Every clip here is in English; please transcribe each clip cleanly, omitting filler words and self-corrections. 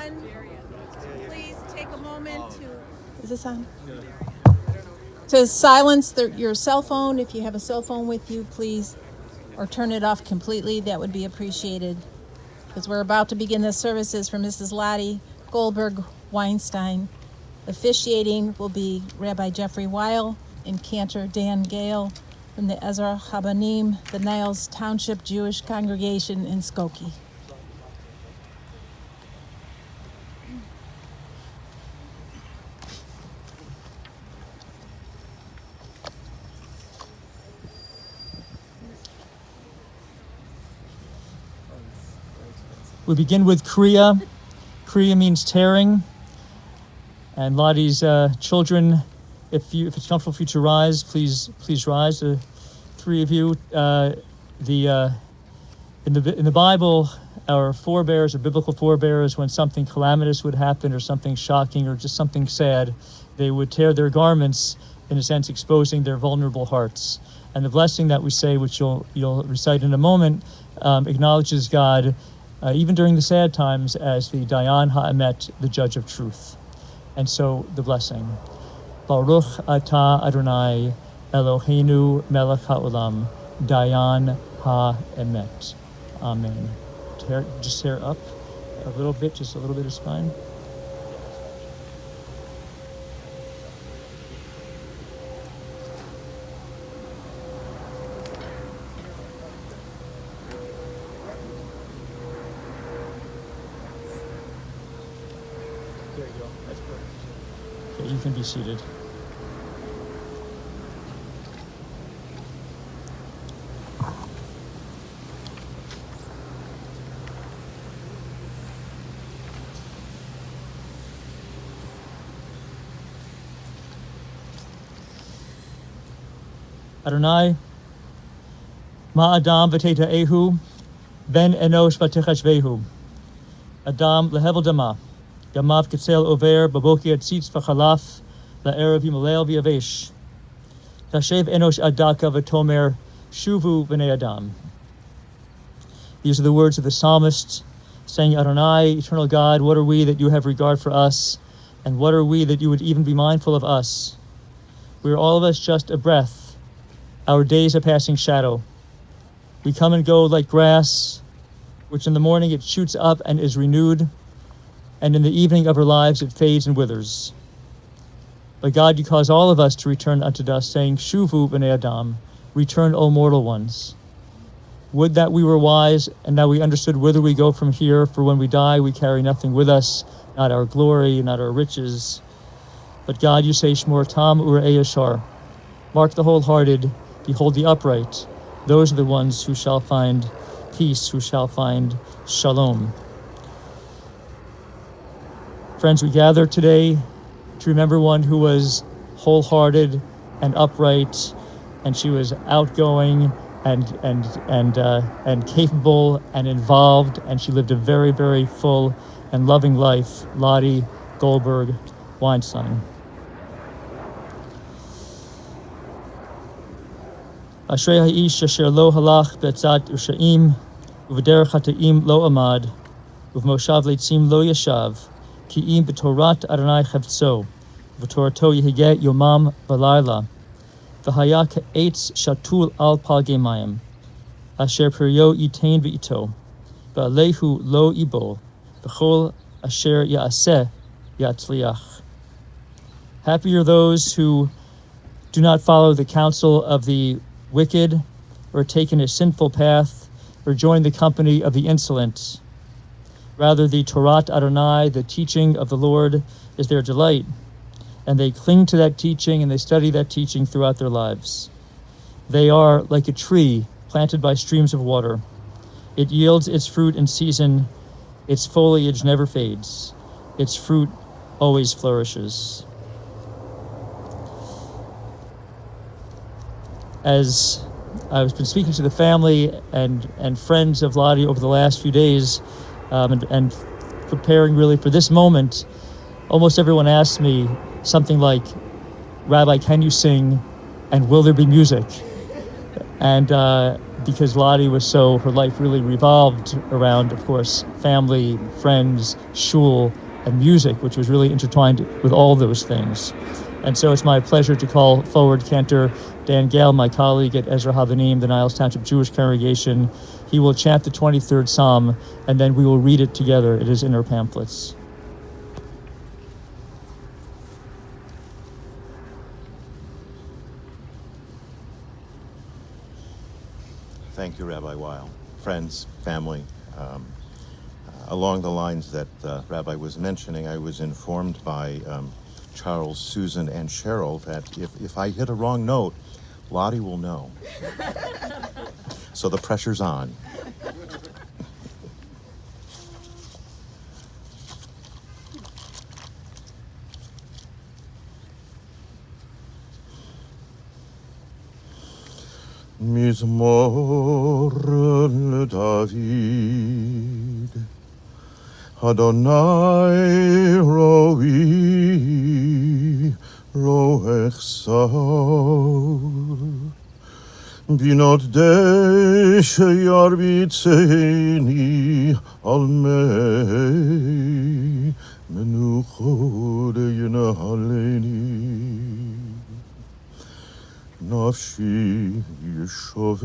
everyone to please take a moment to... Is this on? To silence your cell phone. If you have a cell phone with you, please, or turn it off completely. That would be appreciated, because we're about to begin the services for Mrs. Lottie Goldberg Weinstein. Officiating will be Rabbi Jeffrey Weil and Cantor Dan Gale from the Ezra Habanim, the Niles Township Jewish Congregation in Skokie. We begin with Kriya. Kriya means tearing. And Lottie's children, if it's comfortable for you to rise, please rise. The three of you. In the Bible, our forebears, or biblical forebears, when something calamitous would happen, or something shocking, or just something sad, they would tear their garments, in a sense, exposing their vulnerable hearts. And the blessing that we say, which you'll recite in a moment, acknowledges God, even during the sad times, as the Dayan Ha'emet, the judge of truth. And so the blessing. Baruch atah Adonai Eloheinu melech ha'olam Dayan Ha'emet. Amen. Just tear up a little bit, just a little bit of spine. There you go. That's perfect. Okay, you can be seated. Adonai, ma Adam v'teta ehu, ben enosh v'techashvehu. Adam lehevel dama. Gamav Ketzel Over, Babokia Tzitz V'Chalaf, La'erev Yimalel V'Yavesh. Tashev Enosh Adaka V'Tomer, Shuvu B'nei Adam. These are the words of the psalmist, saying, Adonai, eternal God, what are we that you have regard for us, and what are we that you would even be mindful of us? We are all of us just a breath, our days a passing shadow. We come and go like grass, which in the morning it shoots up and is renewed, and in the evening of our lives it fades and withers. But God, you cause all of us to return unto dust, saying, Shuvu b'nei Adam, return, O mortal ones. Would that we were wise, and that we understood whither we go from here, for when we die we carry nothing with us, not our glory, not our riches. But God, you say, Shmor tam urei yashar, mark the wholehearted, behold the upright. Those are the ones who shall find peace, who shall find shalom. Friends, we gather today to remember one who was wholehearted and upright, and she was outgoing and capable and involved, and she lived a very, very full and loving life. Lottie Goldberg Weinstein. Ashrei ha'ish asher lo halach be'etzat u'sha'im u'v'derech hata'im lo amad u'v'moshav leitzim lo yashav. Ki'im b'torat Adonai chavtso, v'torato yehigeh yomam v'layla, v'haya ka'etz shatul al palgei mayim, asher perio yitain v'ito, v'alehu lo ibol, v'chol asher ya'aseh yatzliach. Happy are those who do not follow the counsel of the wicked, or taken a sinful path, or join the company of the insolent. Rather, the Torat Adonai, the teaching of the Lord, is their delight, and they cling to that teaching and they study that teaching throughout their lives. They are like a tree planted by streams of water. It yields its fruit in season, its foliage never fades, its fruit always flourishes. As I've been speaking to the family and friends of Lottie over the last few days, and preparing really for this moment, almost everyone asks me something like, Rabbi, can you sing, and will there be music? And because Lottie was her life really revolved around, of course, family, friends, shul, and music, which was really intertwined with all those things. And so it's my pleasure to call forward Cantor Dan Gale, my colleague at Ezra Havanim, the Niles Township Jewish Congregation. He will chant the 23rd Psalm, and then we will read it together. It is in our pamphlets. Thank you, Rabbi Weil. Friends, family, along the lines that Rabbi was mentioning, I was informed by Charles, Susan, and Cheryl that if I hit a wrong note, Lottie will know. So the pressure's on. Mizmor David, Adonai roi, roech saul, binot deshe yarbitzeni al mei, menuchod yenahaleni. Nafshi yeshovev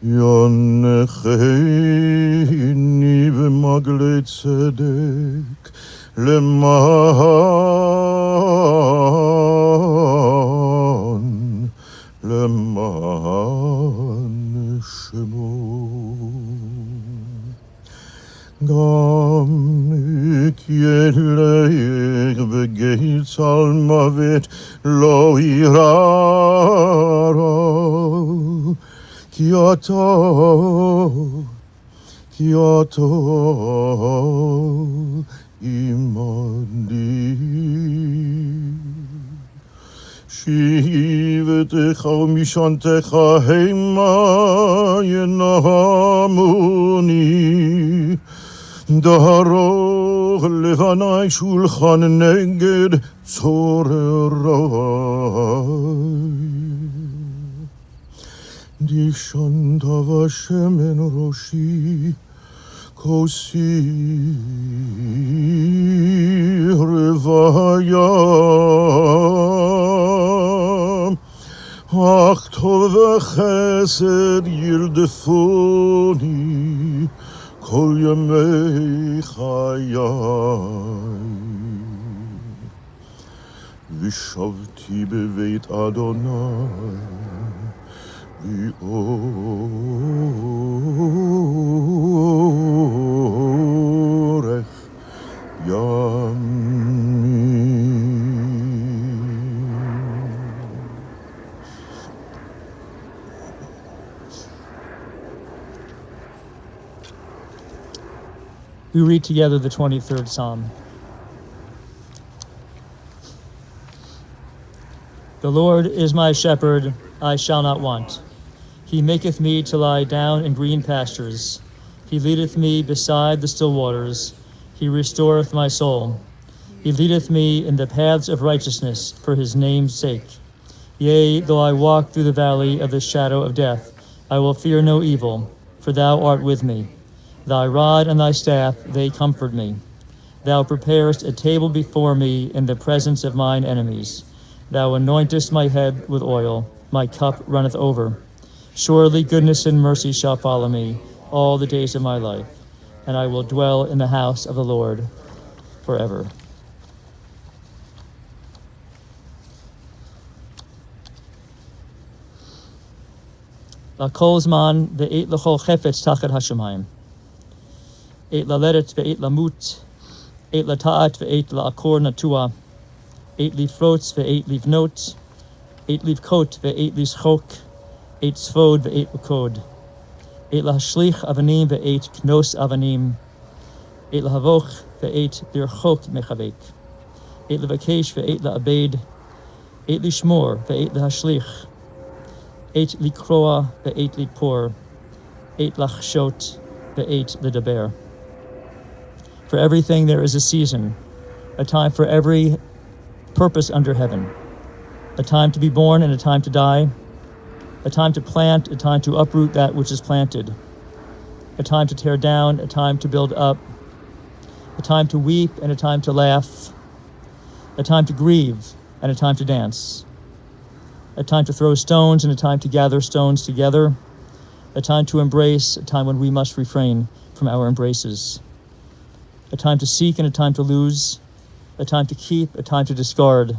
yonecheni b'magle tzedek leman shemo. Gam kielech v'geitz al mavet lo iraro ki ato imadi. Shivetecha umishantecha heima yenamuni. Darog levanai shulchan neged tzorerai. Dishantav Hashem en roshi kosi revaya. Ach tov v'chesed yirdefoni kol yamei chayai. Vishavti beveit Adonai v'orech yamim. We read together the 23rd Psalm. The Lord is my shepherd, I shall not want. He maketh me to lie down in green pastures. He leadeth me beside the still waters. He restoreth my soul. He leadeth me in the paths of righteousness for his name's sake. Yea, though I walk through the valley of the shadow of death, I will fear no evil, for thou art with me. Thy rod and thy staff, they comfort me. Thou preparest a table before me in the presence of mine enemies. Thou anointest my head with oil, my cup runneth over. Surely goodness and mercy shall follow me all the days of my life, and I will dwell in the house of the Lord forever. Lakol zman ve'et lechol chefetz tachat hashemayim. Et laleret ve'et lamut, et lata'at ve'et la'akor natua, et lifrotz ve'et livnot, et livkot ve'et lischok, et tzvod ve'et ukod, et lahashlich avanim ve'et knos avanim, et lahavoch ve'et lirchok mechavek, et levakesh ve'et la'abed, et lishmor ve'et lahashlich, et likroa ve'et lipor, et lachshot ve'et ledaber. For everything there is a season, a time for every purpose under heaven, a time to be born and a time to die, a time to plant, a time to uproot that which is planted, a time to tear down, a time to build up, a time to weep and a time to laugh, a time to grieve and a time to dance, a time to throw stones and a time to gather stones together, a time to embrace, a time when we must refrain from our embraces, a time to seek and a time to lose, a time to keep, a time to discard,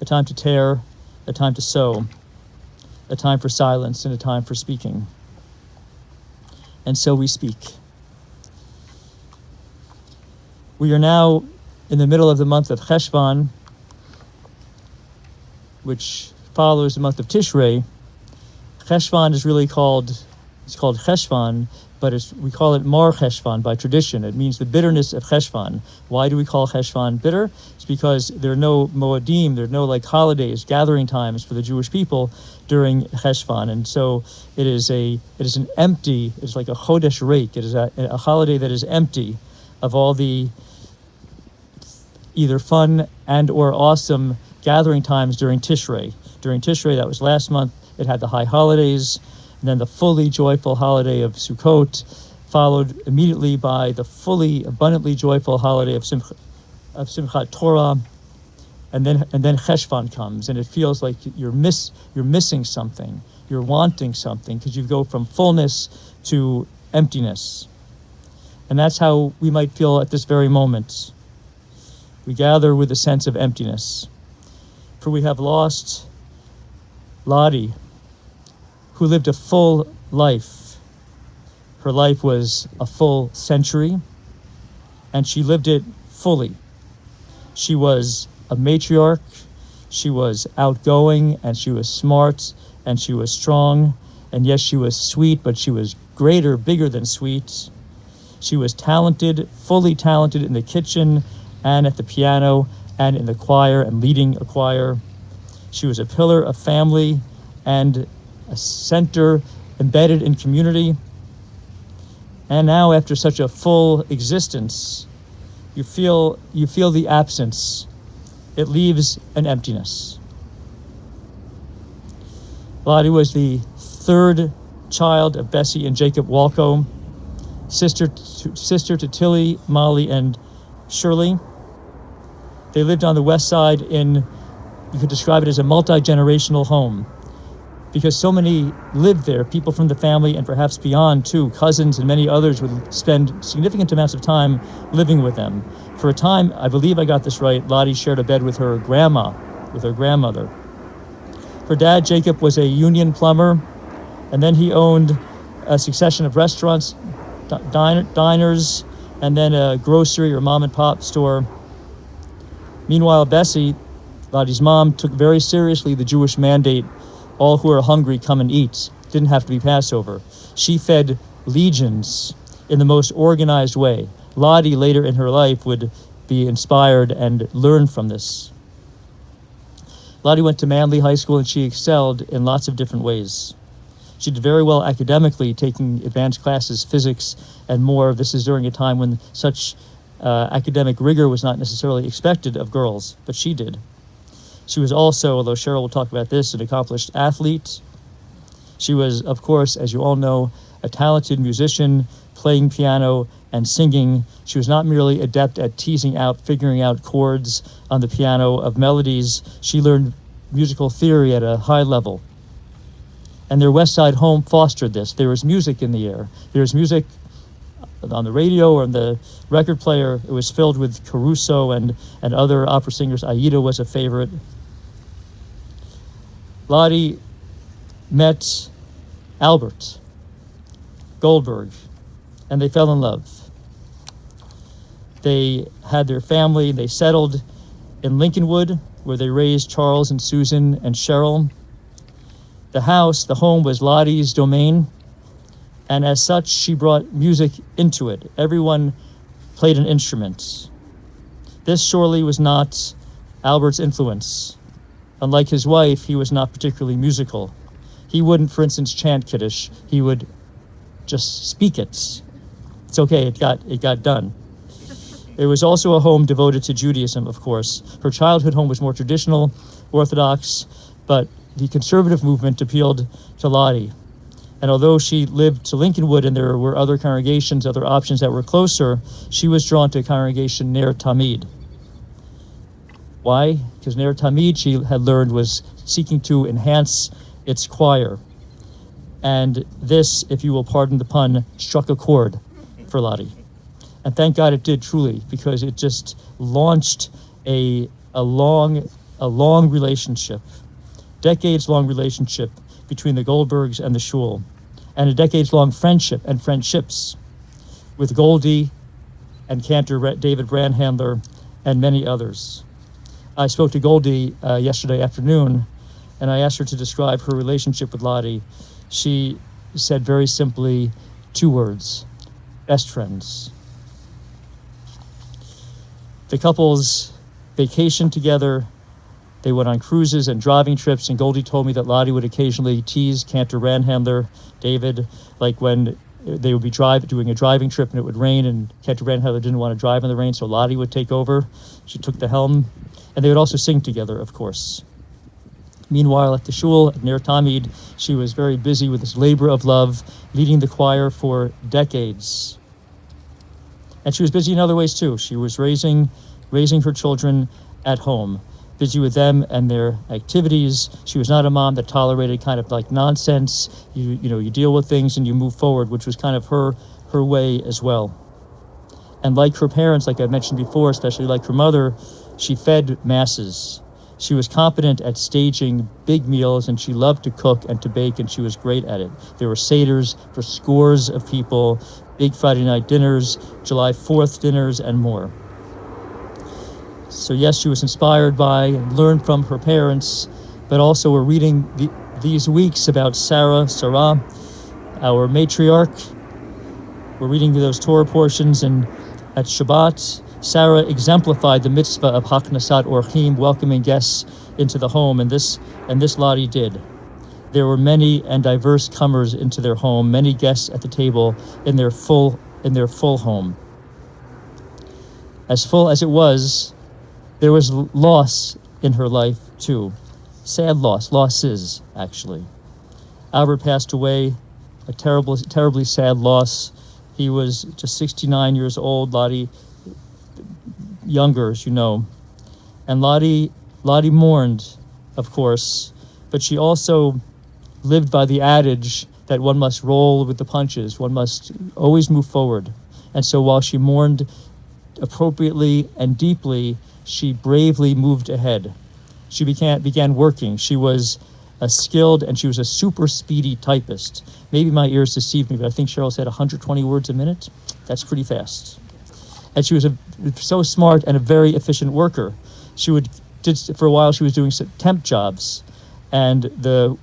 a time to tear, a time to sow, a time for silence and a time for speaking. And so we speak. We are now in the middle of the month of Cheshvan, which follows the month of Tishrei. Cheshvan is really called Cheshvan, but we call it Mar Cheshvan by tradition. It means the bitterness of Cheshvan. Why do we call Cheshvan bitter? It's because there are no Moadim, there are no like holidays, gathering times for the Jewish people during Cheshvan. And so it's like a Chodesh Reik. It is a holiday that is empty of all the either fun and or awesome gathering times during Tishrei. During Tishrei, that was last month, it had the high holidays, and then the fully joyful holiday of Sukkot, followed immediately by the fully abundantly joyful holiday of Simchat Torah, and then Cheshvan comes, and it feels like you're missing something, you're wanting something, because you go from fullness to emptiness. And that's how we might feel at this very moment. We gather with a sense of emptiness. For we have lost Lottie, who lived a full life. Her life was a full century, and she lived it fully. She was a matriarch, she was outgoing, and she was smart, and she was strong, and yes, she was sweet, but she was greater, bigger than sweet. She was talented, fully talented in the kitchen, and at the piano, and in the choir, and leading a choir. She was a pillar of family and a center embedded in community. And now, after such a full existence, you feel the absence. It leaves an emptiness. Lottie was the third child of Bessie and Jacob Walco, sister to Tilly, Molly, and Shirley. They lived on the west side you could describe it as a multi-generational home, because so many lived there, people from the family and perhaps beyond too, cousins and many others would spend significant amounts of time living with them. For a time, I believe I got this right, Lottie shared a bed with her grandmother. Her dad, Jacob, was a union plumber, and then he owned a succession of restaurants, diners, and then a grocery or mom and pop store. Meanwhile, Bessie, Lottie's mom, took very seriously the Jewish mandate, all who are hungry come and eat. Didn't have to be Passover. She fed legions in the most organized way. Lottie, later in her life, would be inspired and learn from this. Lottie went to Manly High School and she excelled in lots of different ways. She did very well academically, taking advanced classes, physics, and more. This is during a time when such academic rigor was not necessarily expected of girls, but she did. She was also, although Cheryl will talk about this, an accomplished athlete. She was, of course, as you all know, a talented musician, playing piano and singing. She was not merely adept at figuring out chords on the piano of melodies. She learned musical theory at a high level. And their West Side home fostered this. There was music in the air. There was music on the radio or on the record player. It was filled with Caruso and other opera singers. Aida was a favorite. Lottie met Albert Goldberg, and they fell in love. They had their family. They settled in Lincolnwood, where they raised Charles and Susan and Cheryl. The home was Lottie's domain, and as such, she brought music into it. Everyone played an instrument. This surely was not Albert's influence. Unlike his wife, he was not particularly musical. He wouldn't, for instance, chant Kiddush. He would just speak it. It's okay, it got done. It was also a home devoted to Judaism, of course. Her childhood home was more traditional, Orthodox, but the conservative movement appealed to Lottie. And although she lived to Lincolnwood and there were other congregations, other options that were closer, she was drawn to a congregation Ner Tamid. Why? Because Ner Tamid, she had learned, was seeking to enhance its choir. And this, if you will pardon the pun, struck a chord for Lottie. And thank God it did, truly, because it just launched a long relationship, decades-long relationship between the Goldbergs and the shul, and a decades-long friendship and friendships with Goldie and Cantor David Brandhandler and many others. I spoke to Goldie yesterday afternoon, and I asked her to describe her relationship with Lottie. She said very simply 2 words: best friends. The couples vacationed together. They went on cruises and driving trips, and Goldie told me that Lottie would occasionally tease Cantor Brandhandler, David, like when they would be doing a driving trip and it would rain, and Cantor Brandhandler didn't want to drive in the rain, so Lottie would take over. She took the helm, and they would also sing together, of course. Meanwhile, at the shul at Ner Tamid, she was very busy with this labor of love, leading the choir for decades. And she was busy in other ways too. She was raising her children at home, busy with them and their activities. She was not a mom that tolerated kind of like nonsense. You deal with things and you move forward, which was kind of her way as well. And like her parents, like I mentioned before, especially like her mother, she fed masses. She was competent at staging big meals, and she loved to cook and to bake, and she was great at it. There were seders for scores of people, big Friday night dinners, July 4th dinners, and more. So yes, she was inspired by and learned from her parents, but also we're reading these weeks about Sarah, our matriarch. We're reading those Torah portions, and at Shabbat, Sarah exemplified the mitzvah of Haknasat Orchim, welcoming guests into the home, and this Lottie did. There were many and diverse comers into their home, many guests at the table in their full home. As full as it was, there was loss in her life too. Sad losses, actually. Albert passed away, a terribly sad loss. He was just 69 years old, Lottie younger, as you know. And Lottie mourned, of course, but she also lived by the adage that one must roll with the punches, one must always move forward. And so while she mourned appropriately and deeply, she bravely moved ahead. She began working. She was a skilled, and she was a super speedy typist. Maybe my ears deceived me, but I think Cheryl said 120 words a minute. That's pretty fast. And she was so smart and a very efficient worker. For a while, she was doing some temp jobs, and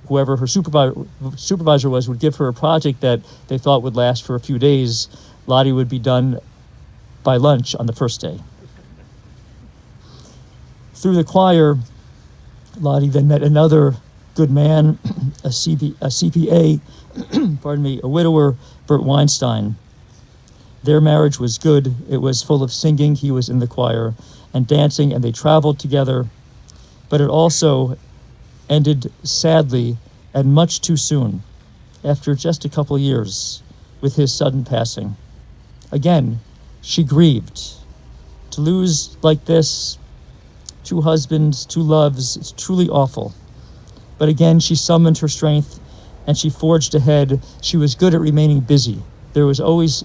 whoever her supervisor was would give her a project that they thought would last for a few days. Lottie would be done by lunch on the first day. Through the choir, Lottie then met another good man, a CPA, a widower, Bert Weinstein. Their marriage was good. It was full of singing. He was in the choir and dancing, and they traveled together. But it also ended sadly and much too soon, after just a couple years, with his sudden passing. Again, she grieved. To lose like this, 2 husbands, 2 loves, it's truly awful. But again, she summoned her strength and she forged ahead. She was good at remaining busy. There was always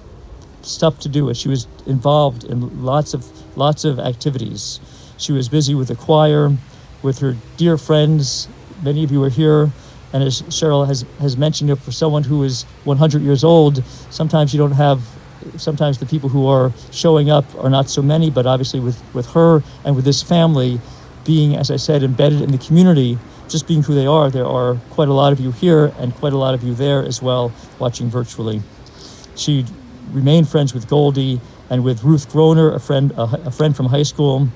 stuff to do. She was involved in lots of activities. She was busy with the choir, with her dear friends. Many of you are here, and as Cheryl has mentioned, for someone who is 100 years old, sometimes the people who are showing up are not so many, but obviously with her and with this family being, as I said, embedded in the community, just being who they are, there are quite a lot of you here and quite a lot of you there as well, watching virtually. She remained friends with Goldie and with Ruth Groner, a friend from high school,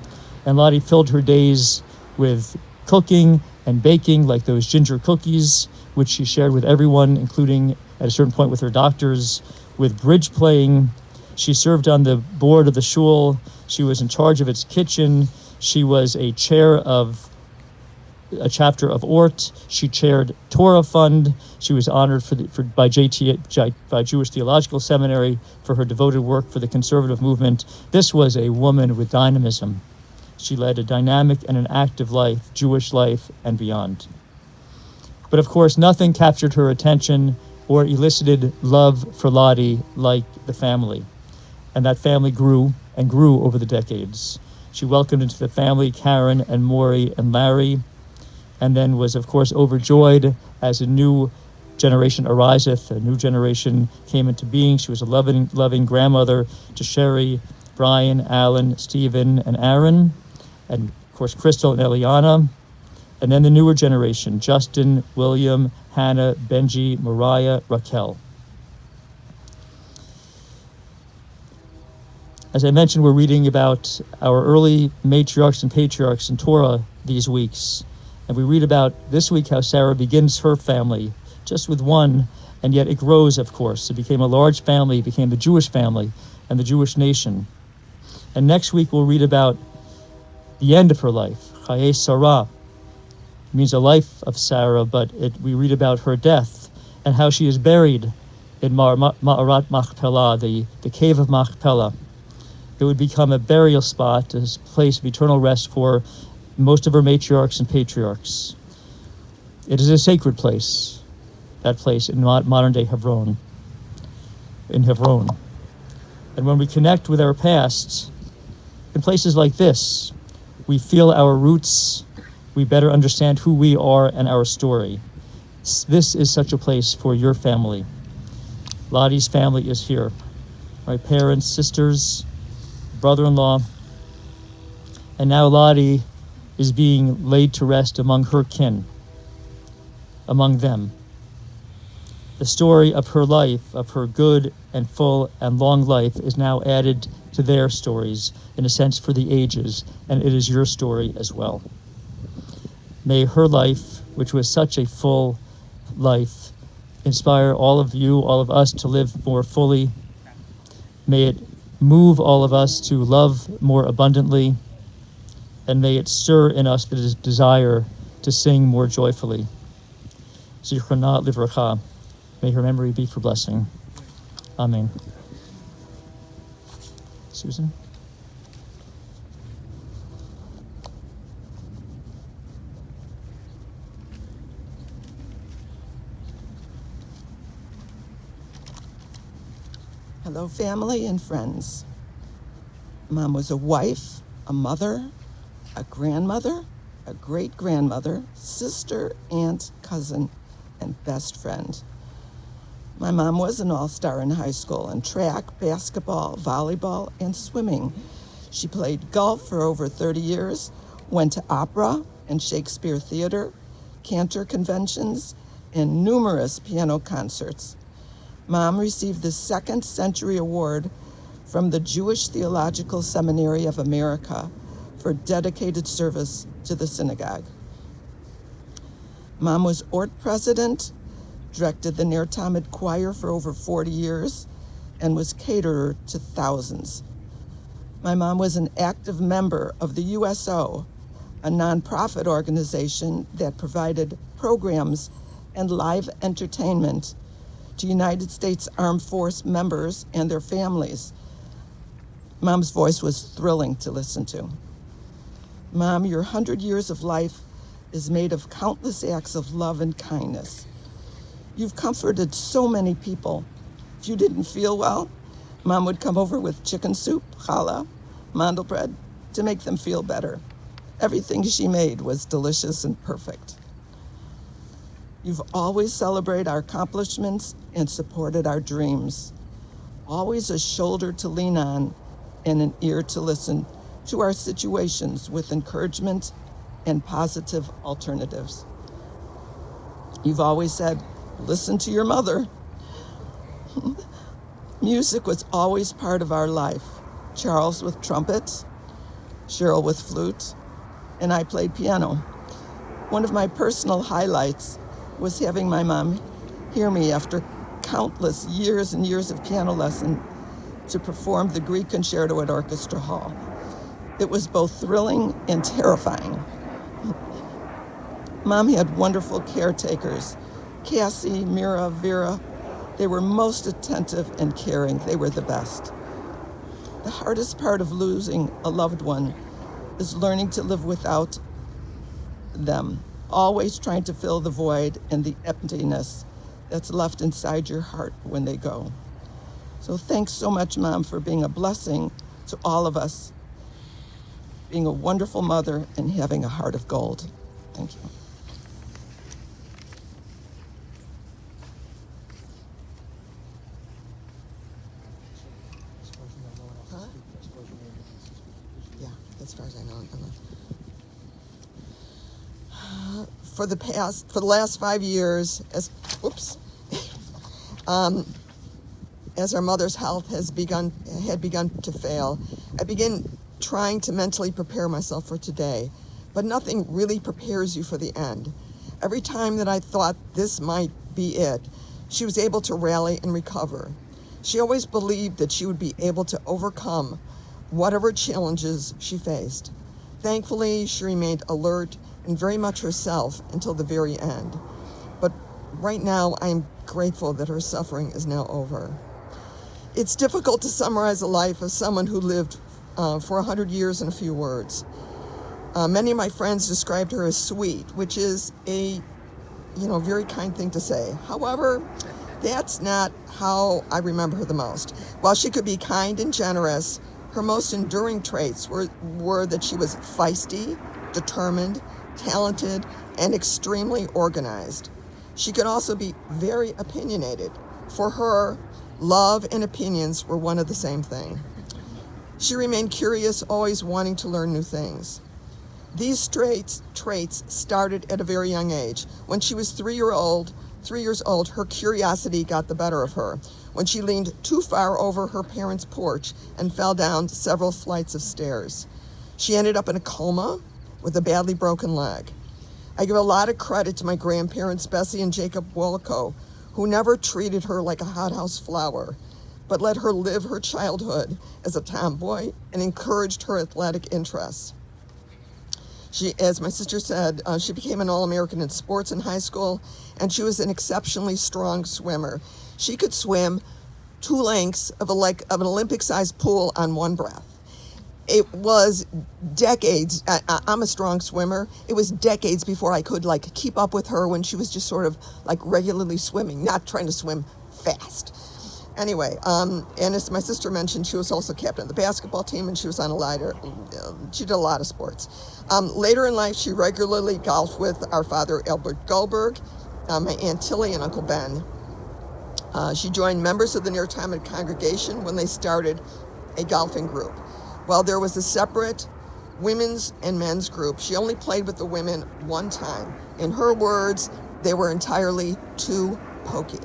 and Lottie filled her days with cooking and baking, like those ginger cookies, which she shared with everyone, including at a certain point with her doctors, with bridge playing. She served on the board of the shul. She was in charge of its kitchen. She was a chair of a chapter of ORT. She chaired Torah Fund. She was honored by Jewish Theological Seminary for her devoted work for the conservative movement. This was a woman with dynamism. She led a dynamic and an active life, Jewish life and beyond. But of course, nothing captured her attention or elicited love for Lottie like the family. And that family grew and grew over the decades. She welcomed into the family Karen and Maury and Larry, and then was, of course, overjoyed as a new generation ariseth, a new generation came into being. She was a loving grandmother to Sherry, Brian, Alan, Stephen, and Aaron, and, of course, Crystal and Eliana. And then the newer generation, Justin, William, Hannah, Benji, Mariah, Raquel. As I mentioned, we're reading about our early matriarchs and patriarchs in Torah these weeks. And we read about this week how Sarah begins her family just with one, and yet it grows, of course. It became a large family, it became the Jewish family and the Jewish nation. And next week we'll read about the end of her life, Chaye Sarah. It means a life of Sarah, but we read about her death and how she is buried in Ma'arat Machpelah, the cave of Machpelah. It would become a burial spot, a place of eternal rest for most of our matriarchs and patriarchs. It is a sacred place, that place in modern-day Hebron, in Hebron. And when we connect with our past, in places like this, we feel our roots, we better understand who we are and our story. This is such a place for your family. Lottie's family is here. My parents, sisters, brother-in-law, and now Lottie is being laid to rest among her kin, among them. The story of her life, of her good and full and long life, is now added to their stories, in a sense for the ages, and it is your story as well. May her life, which was such a full life, inspire all of you, all of us to live more fully. May it move all of us to love more abundantly, and may it stir in us the desire to sing more joyfully. Zichrona livracha. May her memory be for blessing. Amen. Susan? Hello, family and friends. Mom was a wife, a mother, a grandmother, a great-grandmother, sister, aunt, cousin, and best friend. My mom was an all-star in high school in track, basketball, volleyball, and swimming. She played golf for over 30 years, went to opera and Shakespeare theater, cantor conventions, and numerous piano concerts. Mom received the Second Century Award from the Jewish Theological Seminary of America for dedicated service to the synagogue. Mom was ORT president, directed the Ner Tamid choir for over 40 years, and was caterer to thousands. My mom was an active member of the USO, a nonprofit organization that provided programs and live entertainment to United States Armed Force members and their families. Mom's voice was thrilling to listen to. Mom, your 100 years of life is made of countless acts of love and kindness. You've comforted so many people. If you didn't feel well, Mom would come over with chicken soup, challah, mandelbread, to make them feel better. Everything she made was delicious and perfect. You've always celebrated our accomplishments and supported our dreams. Always a shoulder to lean on and an ear to listen to our situations with encouragement and positive alternatives. You've always said, listen to your mother. Music was always part of our life. Charles with trumpet, Cheryl with flute, and I played piano. One of my personal highlights was having my mom hear me after countless years and years of piano lesson to perform the Grieg Concerto at Orchestra Hall. It was both thrilling and terrifying. Mom had wonderful caretakers. Cassie, Mira, Vera, they were most attentive and caring. They were the best. The hardest part of losing a loved one is learning to live without them, always trying to fill the void and the emptiness that's left inside your heart when they go. So thanks so much, Mom, for being a blessing to all of us, being a wonderful mother, and having a heart of gold. Thank you. Yeah, as far as I know. For the last 5 years, as our mother's health had begun to fail, I began trying to mentally prepare myself for today, but nothing really prepares you for the end. Every time that I thought this might be it, she was able to rally and recover. She always believed that she would be able to overcome whatever challenges she faced. Thankfully, she remained alert and very much herself until the very end. But right now, I am grateful that her suffering is now over. It's difficult to summarize the life of someone who lived for 100 years in a few words. Many of my friends described her as sweet, which is a very kind thing to say. However, that's not how I remember her the most. While she could be kind and generous, her most enduring traits were that she was feisty, determined, talented, and extremely organized. She could also be very opinionated. For her, love and opinions were one of the same thing. She remained curious, always wanting to learn new things. These traits started at a very young age. When she was 3 years old, her curiosity got the better of her when she leaned too far over her parents' porch and fell down several flights of stairs. She ended up in a coma with a badly broken leg. I give a lot of credit to my grandparents, Bessie and Jacob Wolko, who never treated her like a hothouse flower, but let her live her childhood as a tomboy and encouraged her athletic interests. She, as my sister said, she became an All-American in sports in high school, and she was an exceptionally strong swimmer. She could swim 2 lengths of an Olympic-sized pool on one breath. It was decades. I'm a strong swimmer. It was decades before I could keep up with her when she was just sort of regularly swimming, not trying to swim fast. Anyway, and as my sister mentioned, she was also captain of the basketball team, and she was on she did a lot of sports. Later in life, she regularly golfed with our father, Albert Goldberg, my Aunt Tilly, and Uncle Ben. She joined members of the Near-Retirement congregation when they started a golfing group. While there was a separate women's and men's group, she only played with the women one time. In her words, they were entirely too pokey.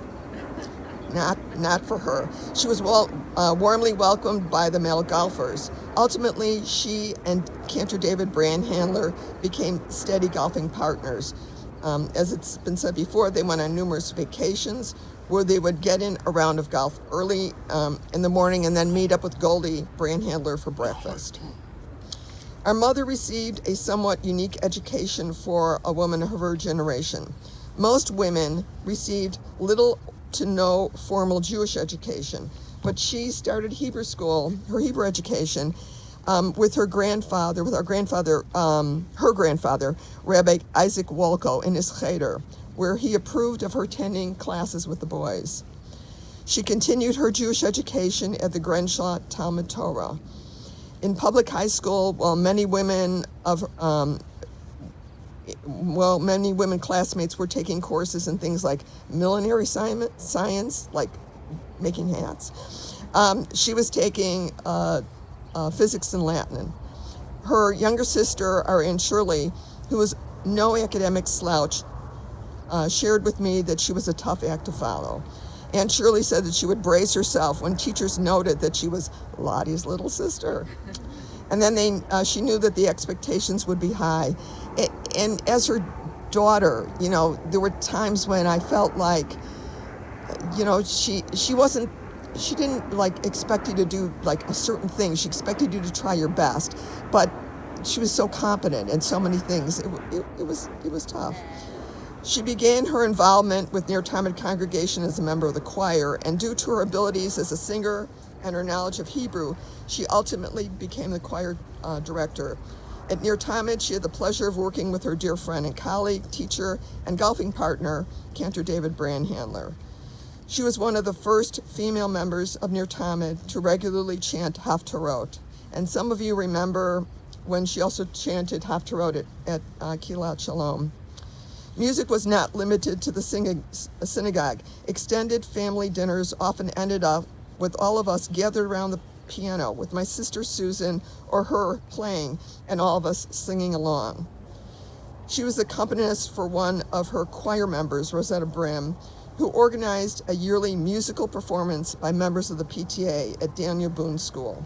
Not for her. She was warmly welcomed by the male golfers. Ultimately, she and Cantor David Brandhandler became steady golfing partners. As it's been said before, they went on numerous vacations where they would get in a round of golf early in the morning and then meet up with Goldie Brandhandler for breakfast. Our mother received a somewhat unique education for a woman of her generation. Most women received little to no formal Jewish education, but she started Hebrew school, her Hebrew education, with her grandfather, her grandfather, Rabbi Isaac Wolko, in his cheder, where he approved of her attending classes with the boys. She continued her Jewish education at the Grenshaw Talmud Torah. In public high school, many women classmates were taking courses in things like millinery science, like making hats. She was taking physics and Latin. Her younger sister, our Aunt Shirley, who was no academic slouch, shared with me that she was a tough act to follow. Aunt Shirley said that she would brace herself when teachers noted that she was Lottie's little sister. And then she knew that the expectations would be high. And as her daughter, there were times when I felt like, she didn't expect you to do a certain thing. She expected you to try your best. But she was so competent in so many things. It was tough. She began her involvement with Near Talmud congregation as a member of the choir, and due to her abilities as a singer and her knowledge of Hebrew, she ultimately became the choir director. At Near Talmud, she had the pleasure of working with her dear friend and colleague, teacher, and golfing partner, Cantor David Brandhandler. She was one of the first female members of Near Talmud to regularly chant Haftarot, and some of you remember when she also chanted Haftarot at Kilat Shalom. Music was not limited to the synagogue. Extended family dinners often ended up with all of us gathered around the piano, with my sister Susan or her playing, and all of us singing along. She was the accompanist for one of her choir members, Rosetta Brim, who organized a yearly musical performance by members of the PTA at Daniel Boone School.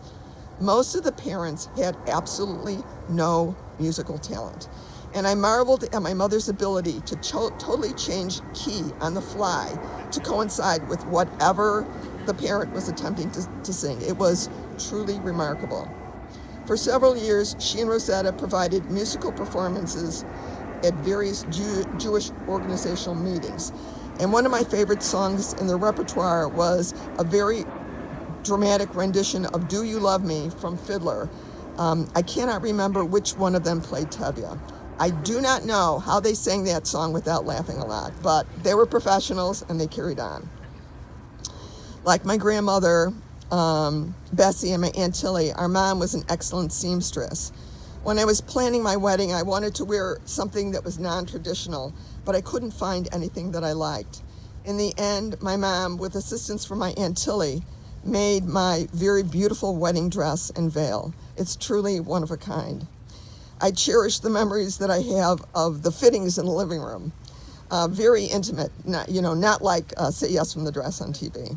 Most of the parents had absolutely no musical talent, and I marveled at my mother's ability to totally change key on the fly to coincide with whatever the parent was attempting to sing. It was truly remarkable. For several years, she and Rosetta provided musical performances at various Jewish organizational meetings. And one of my favorite songs in the repertoire was a very dramatic rendition of Do You Love Me from Fiddler. I cannot remember which one of them played Tevye. I do not know how they sang that song without laughing a lot, but they were professionals and they carried on. Like my grandmother, Bessie, and my Aunt Tilly, our mom was an excellent seamstress. When I was planning my wedding, I wanted to wear something that was non-traditional, but I couldn't find anything that I liked. In the end, my mom, with assistance from my Aunt Tilly, made my very beautiful wedding dress and veil. It's truly one of a kind. I cherish the memories that I have of the fittings in the living room. Very intimate, not like Say Yes from the Dress on TV.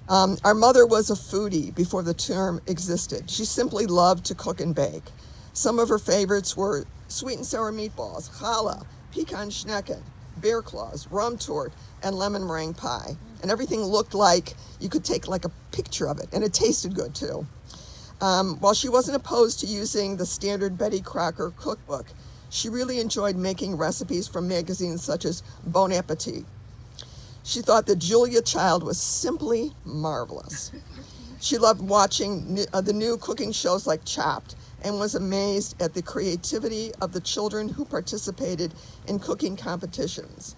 Our mother was a foodie before the term existed. She simply loved to cook and bake. Some of her favorites were sweet and sour meatballs, challah, pecan schnecken, bear claws, rum torte, and lemon meringue pie. And everything looked like you could take like a picture of it, and it tasted good too. While she wasn't opposed to using the standard Betty Crocker cookbook, she really enjoyed making recipes from magazines such as Bon Appetit. She thought that Julia Child was simply marvelous. She loved watching the new cooking shows like Chopped and was amazed at the creativity of the children who participated in cooking competitions.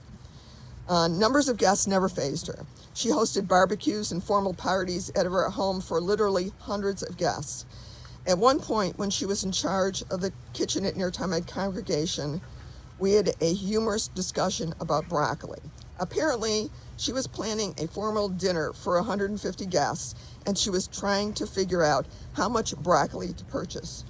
Numbers of guests never fazed her. She hosted barbecues and formal parties at her home for literally hundreds of guests. At one point, when she was in charge of the kitchen at Near Talmud congregation, we had a humorous discussion about broccoli. Apparently, she was planning a formal dinner for 150 guests, and she was trying to figure out how much broccoli to purchase.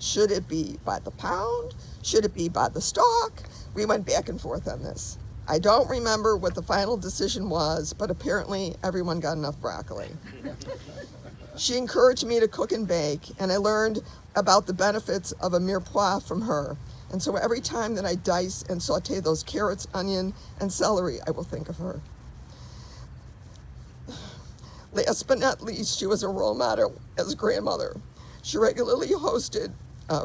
Should it be by the pound? Should it be by the stalk? We went back and forth on this. I don't remember what the final decision was, but apparently everyone got enough broccoli. She encouraged me to cook and bake, and I learned about the benefits of a mirepoix from her. And so every time that I dice and saute those carrots, onion, and celery, I will think of her. Last but not least, she was a role model as a grandmother. She regularly hosted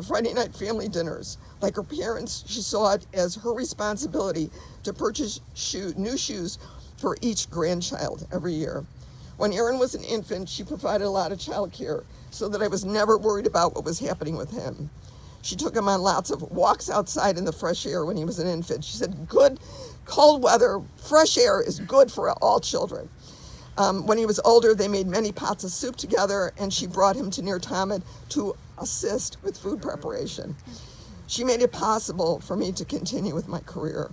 Friday night family dinners. Like her parents, she saw it as her responsibility to purchase new shoes for each grandchild every year. When Aaron was an infant, she provided a lot of childcare so that I was never worried about what was happening with him. She took him on lots of walks outside in the fresh air when he was an infant. She said, good cold weather, fresh air is good for all children. When he was older, they made many pots of soup together, and she brought him to Near Talmud to assist with food preparation. She made it possible for me to continue with my career.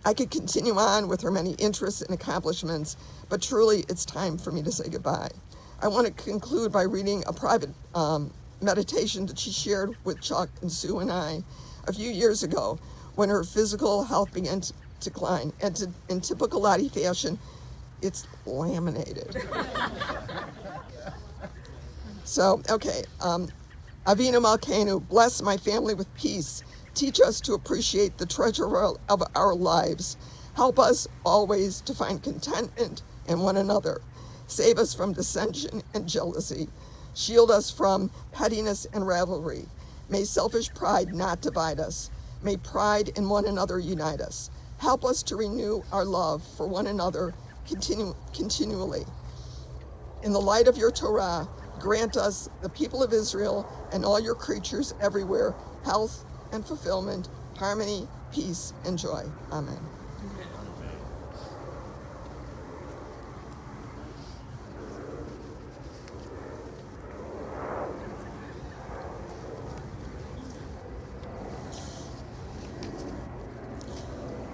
I could continue on with her many interests and accomplishments, but truly it's time for me to say goodbye. I want to conclude by reading a private meditation that she shared with Chuck and Sue and I a few years ago when her physical health began to decline. And in typical Lottie fashion, it's laminated. So, okay. Avinu Malkeinu, bless my family with peace. Teach us to appreciate the treasure of our lives. Help us always to find contentment in one another. Save us from dissension and jealousy. Shield us from pettiness and rivalry. May selfish pride not divide us. May pride in one another unite us. Help us to renew our love for one another continually. In the light of your Torah, grant us, the people of Israel, and all your creatures everywhere, health and fulfillment, harmony, peace, and joy. Amen.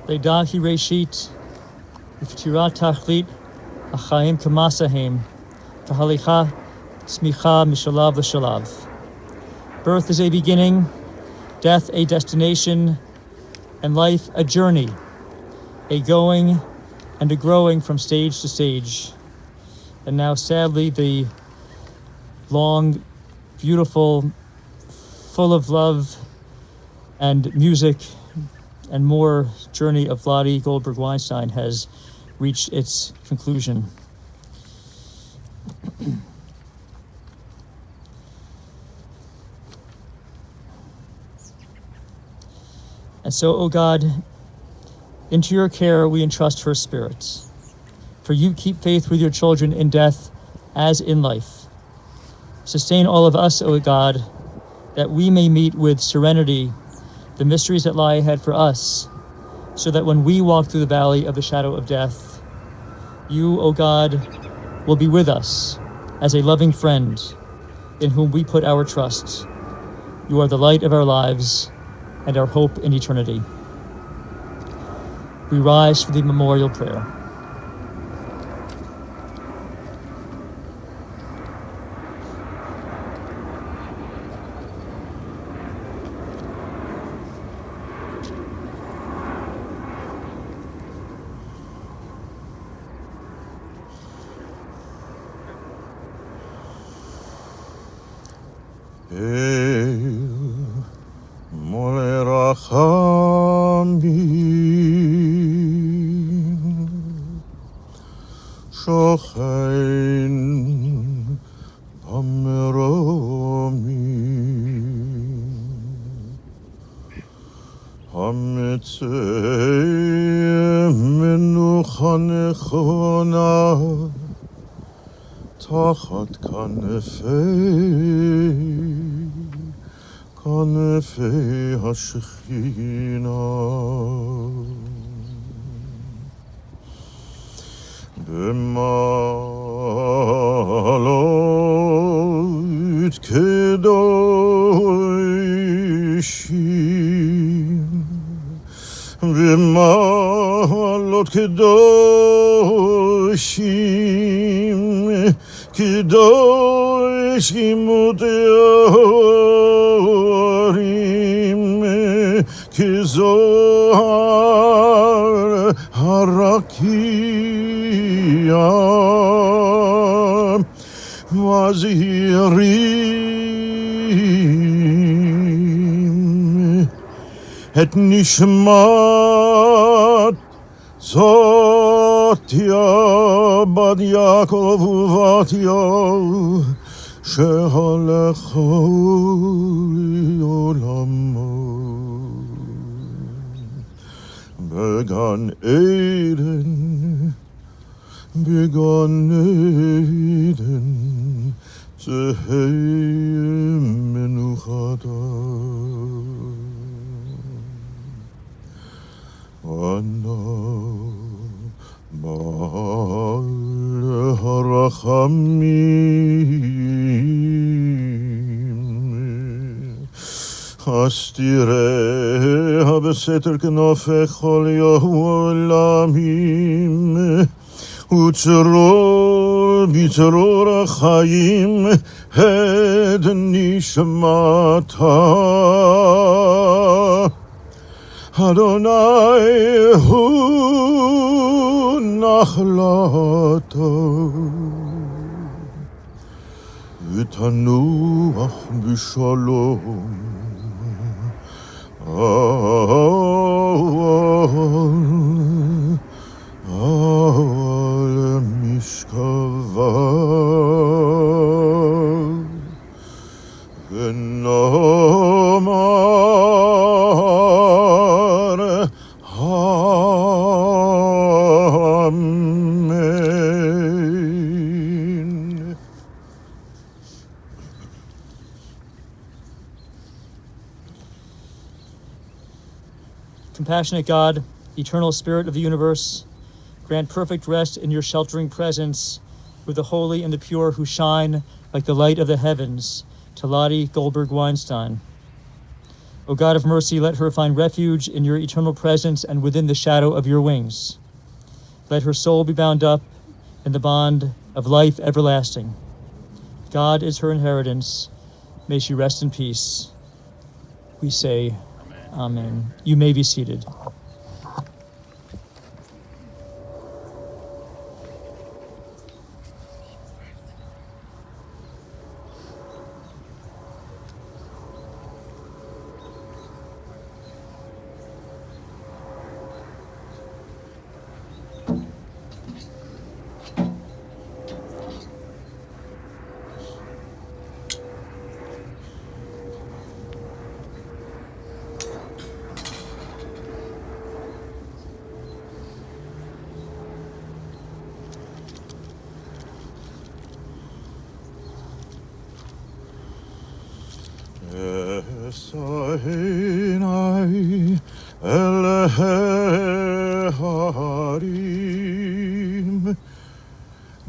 Leidahi Reshit, Iftirat Tachlit, Achaim Kamasahem, Tahalicha, Smicha Mishalav L'Shalav. Birth is a beginning, death a destination, and life a journey, a going and a growing from stage to stage. And now, sadly, the long, beautiful, full of love and music and more journey of Lottie Goldberg Weinstein has reached its conclusion. And so, O God, into your care we entrust her spirit. For you keep faith with your children in death as in life. Sustain all of us, O God, that we may meet with serenity the mysteries that lie ahead for us, so that when we walk through the valley of the shadow of death, you, O God, will be with us as a loving friend in whom we put our trust. You are the light of our lives and our hope in eternity. We rise for the memorial prayer. Mole rachamim shochein b'meromim hametzei menucha nechona tachat kanefei hashechina b'malot kedoshim b'malot kedoshim kedoshim uteorim kezohar harakia vazirim et nishmat Zotya bad Yaakov uvatya shehalecha olamo began Eden tehei menuchata Ana Baal harachamim Astireha beseter knofech chol olamim Utzror bitzror achayim hed nishmata Adonai hu nachlato v'tanuach b'shalom al mishkavav v'no compassionate God, eternal Spirit of the universe, grant perfect rest in your sheltering presence with the holy and the pure who shine like the light of the heavens, to Lottie Goldberg Weinstein. O God of mercy, let her find refuge in your eternal presence and within the shadow of your wings. Let her soul be bound up in the bond of life everlasting. God is her inheritance. May she rest in peace. We say, Amen. You may be seated. Esahinai eleharim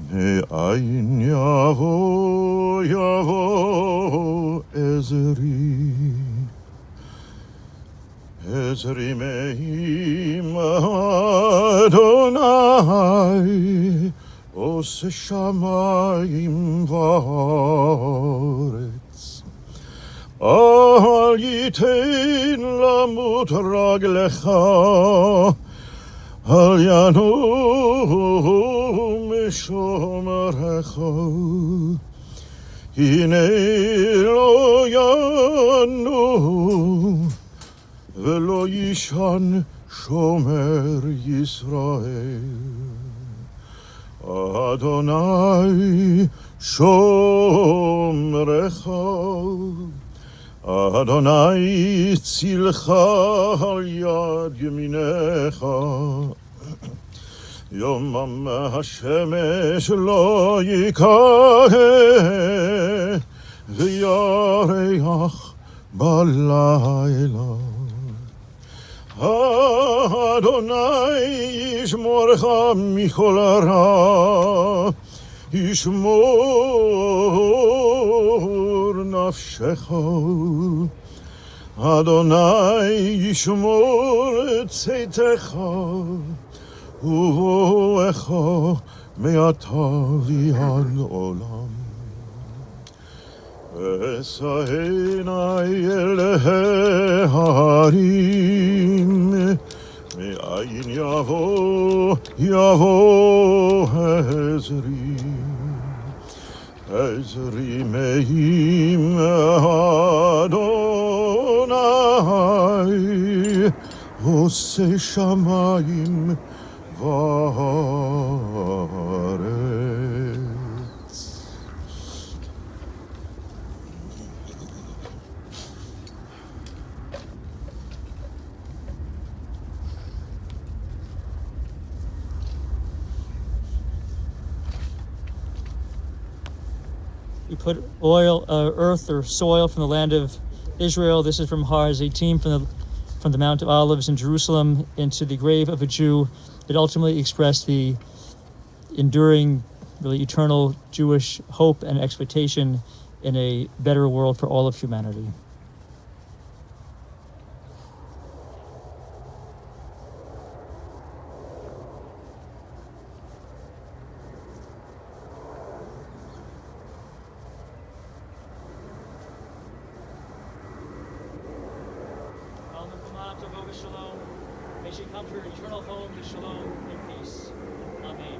me'ayin yavo Ezri me'im Adonai Os shamayim va'aretz Al yitain lamut raglecha Al yanum shomerecha Hine lo yanu Velo yishan shomer Yisrael Adonai shomrecha Adonai tzilcha al yad yeminecha Yomam hashemesh lo yikaheh V'yareach balayla Adonai yishmorcha michol hara Yishmor nafshecha Adonai yishmor tzeitecha Uvoecha me'ata v'ad olam Esahinai eleharim Me'ayin yavo Ezri me'im Adonai Ose shamayim va'aretz We put oil, earth or soil from the land of Israel. This is from Har Zaitim, from the Mount of Olives in Jerusalem, into the grave of a Jew. It ultimately expressed the enduring, really eternal Jewish hope and expectation in a better world for all of humanity. May she come to her eternal home to shalom and peace. Amen.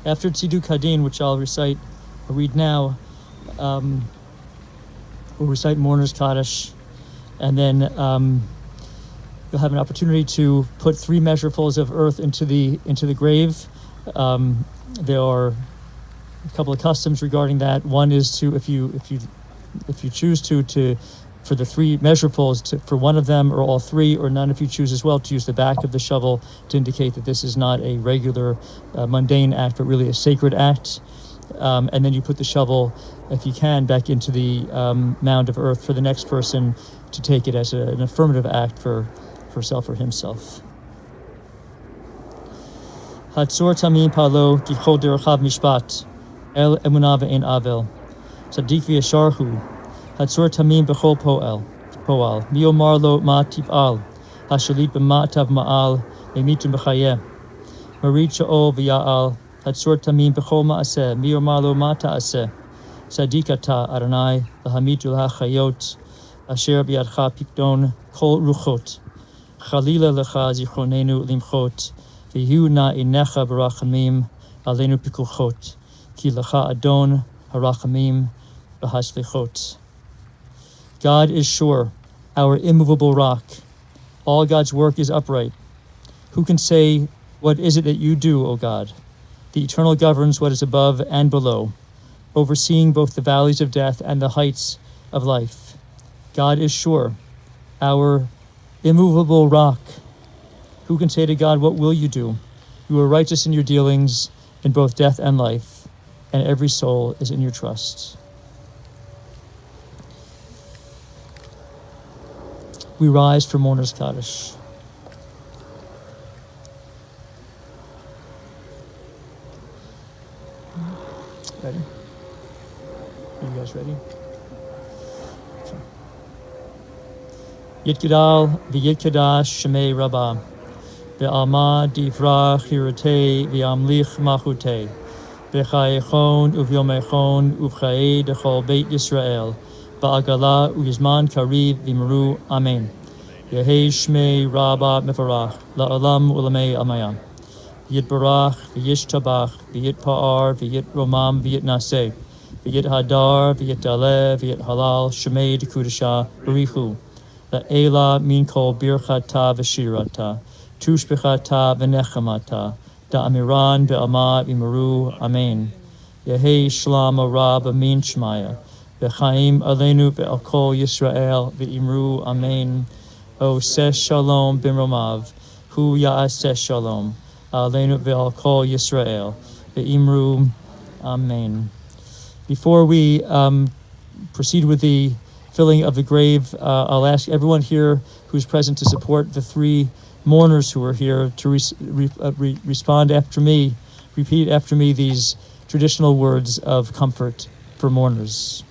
After Tziduk Hadin, which I'll read now, we'll recite Mourner's Kaddish, and then you'll have an opportunity to put 3 measurefuls of earth into the grave. There are a couple of customs regarding that. One is to, if you choose to for the 3 measurefuls, for one of them or all 3 or none, if you choose as well, to use the back of the shovel to indicate that this is not a regular mundane act, but really a sacred act. And then you put the shovel, if you can, back into the mound of earth for the next person to take it as an affirmative act for herself or himself. Hatzor tamim palo gichol derachav mishpat el emunah ve'en avel tzaddik v'yasharhu Hatzor tamim b'chol poal miomar lo ma tif'al hashalit b'ma tav ma'al me'mitu b'chayeh marid sha'ol v'ya'al Hatzor tamim b'chol ma'aseh miomar lo ma ta'aseh tzaddik ata Adonai l'hamitu l'hachayot asher b'yadcha pikdon kol ruchot Chalila lecha zichronenu limchot, v'yu na inecha barachamim alenu pikuchot, ki lecha adon harachamim v'haslichot. God is sure, our immovable rock. All God's work is upright. Who can say, what is it that you do, O God? The Eternal governs what is above and below, overseeing both the valleys of death and the heights of life. God is sure, our immovable rock. Who can say to God, what will you do? You are righteous in your dealings in both death and life, and every soul is in your trust. We rise for Mourner's Kaddish. Ready? Are you guys ready? Yitgadal v'yitkadash shemei Rabbah ve'alma divrach hirutei v'amlich machutei v'chayechon uv'yomechon uv'chaye dechol beit Yisrael ba'agala u'yizman kariv v'imru amen. Yehei shmei Rabbah mefarach la'olam u'lamei amayam. Yitbarach v'yishtabach v'yitpa'ar v'yitromam v'yitnaseh v'yithadar v'yitdaleh v'yithalal shemei dekudasha barichu. La'ela min kol birchata v'shirata, tushbechata v'nechamata, da'amiran be'amad v'maru, amen. Yehei shlam arab min shmaya, v'chaim alenu ve'al kol Yisrael v'imru, amen. O seh shalom b'mromav, hu ya'aseh shalom, alenu ve'al kol Yisrael v'imru, amen. Before we proceed with the filling of the grave, I'll ask everyone here who's present to support the 3 mourners who are here to respond after me, repeat after me these traditional words of comfort for mourners.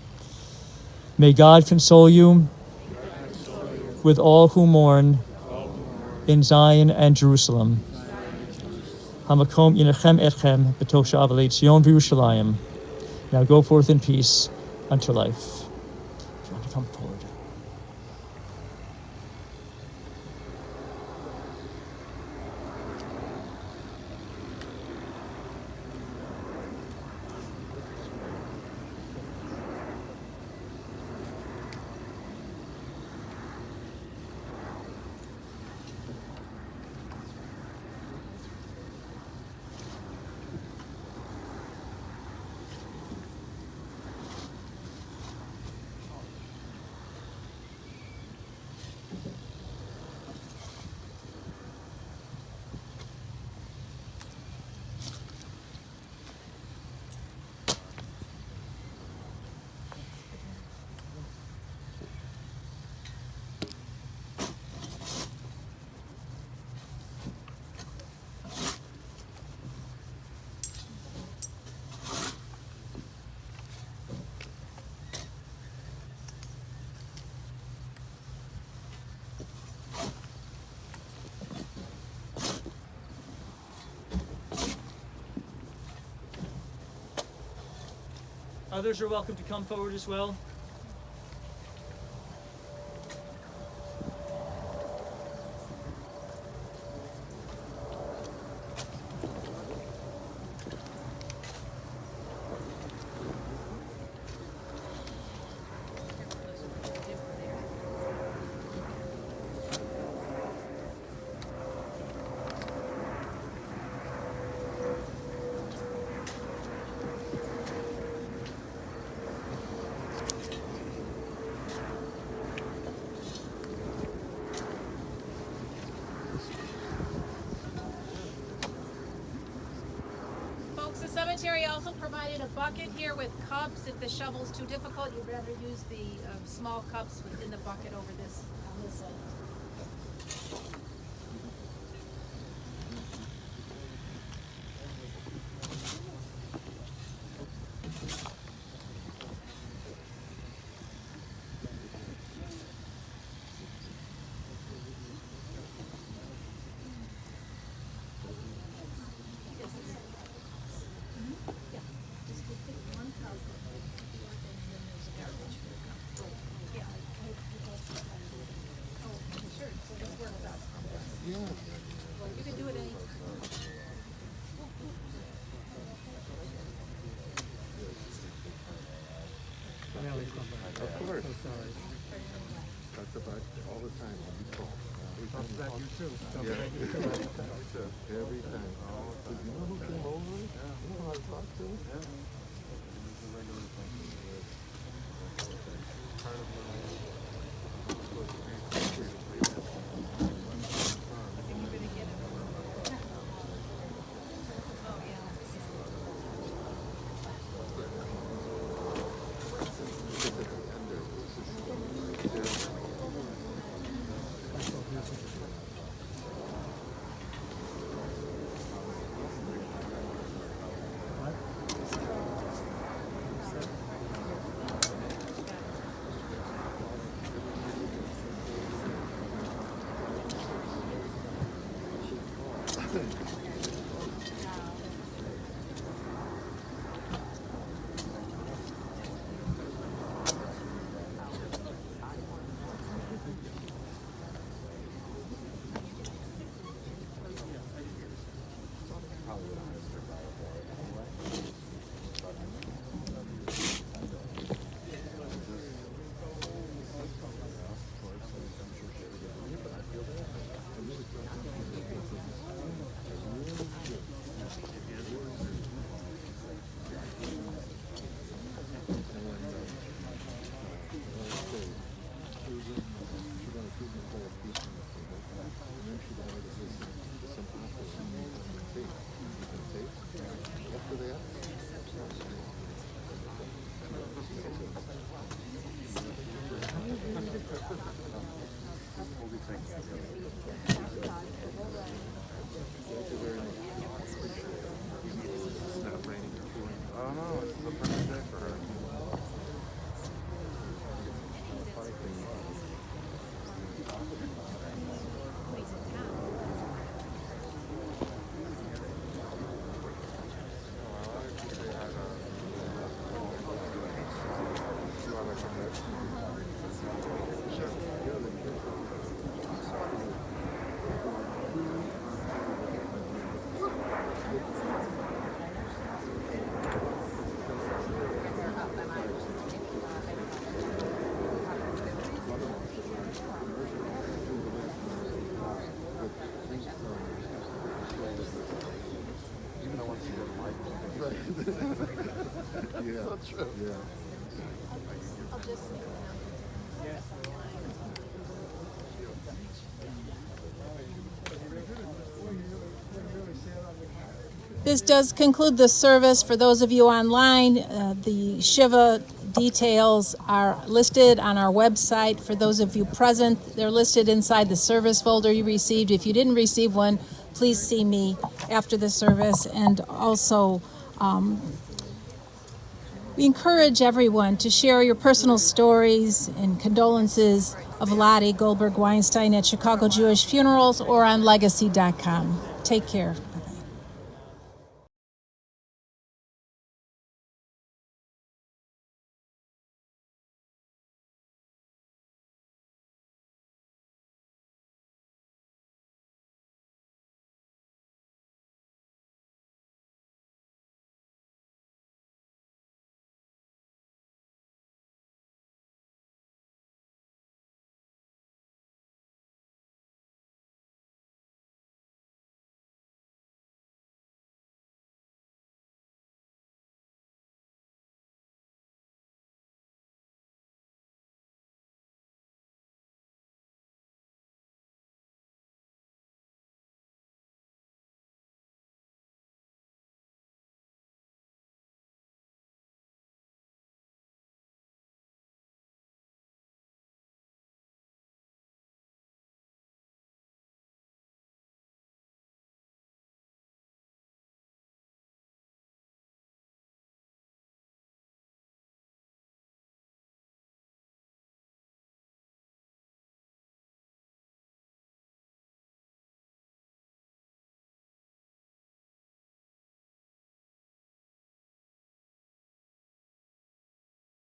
May God console you with all who mourn in Zion and Jerusalem. Hamakom Yinachem Etchem Betosha Avalei Tzion v'Yerushalayim. Now go forth in peace unto life. If you want to come forward. Others are welcome to come forward as well. Folks, the cemetery also provided a bucket here with cups. If the shovel's too difficult, you'd rather use the small cups within the bucket over this on this side. You can do it any. Of course. Talked about it all the time when you call. Talked about you too. Every time. Do you know who came over? You know who I talked to? Yeah. So true. Yeah. This does conclude the service. For those of you online, the Shiva details are listed on our website. For those of you present, they're listed inside the service folder you received. If you didn't receive one, please see me after the service. And also, we encourage everyone to share your personal stories and condolences of Lottie Goldberg Weinstein at Chicago Jewish Funerals or on legacy.com. Take care.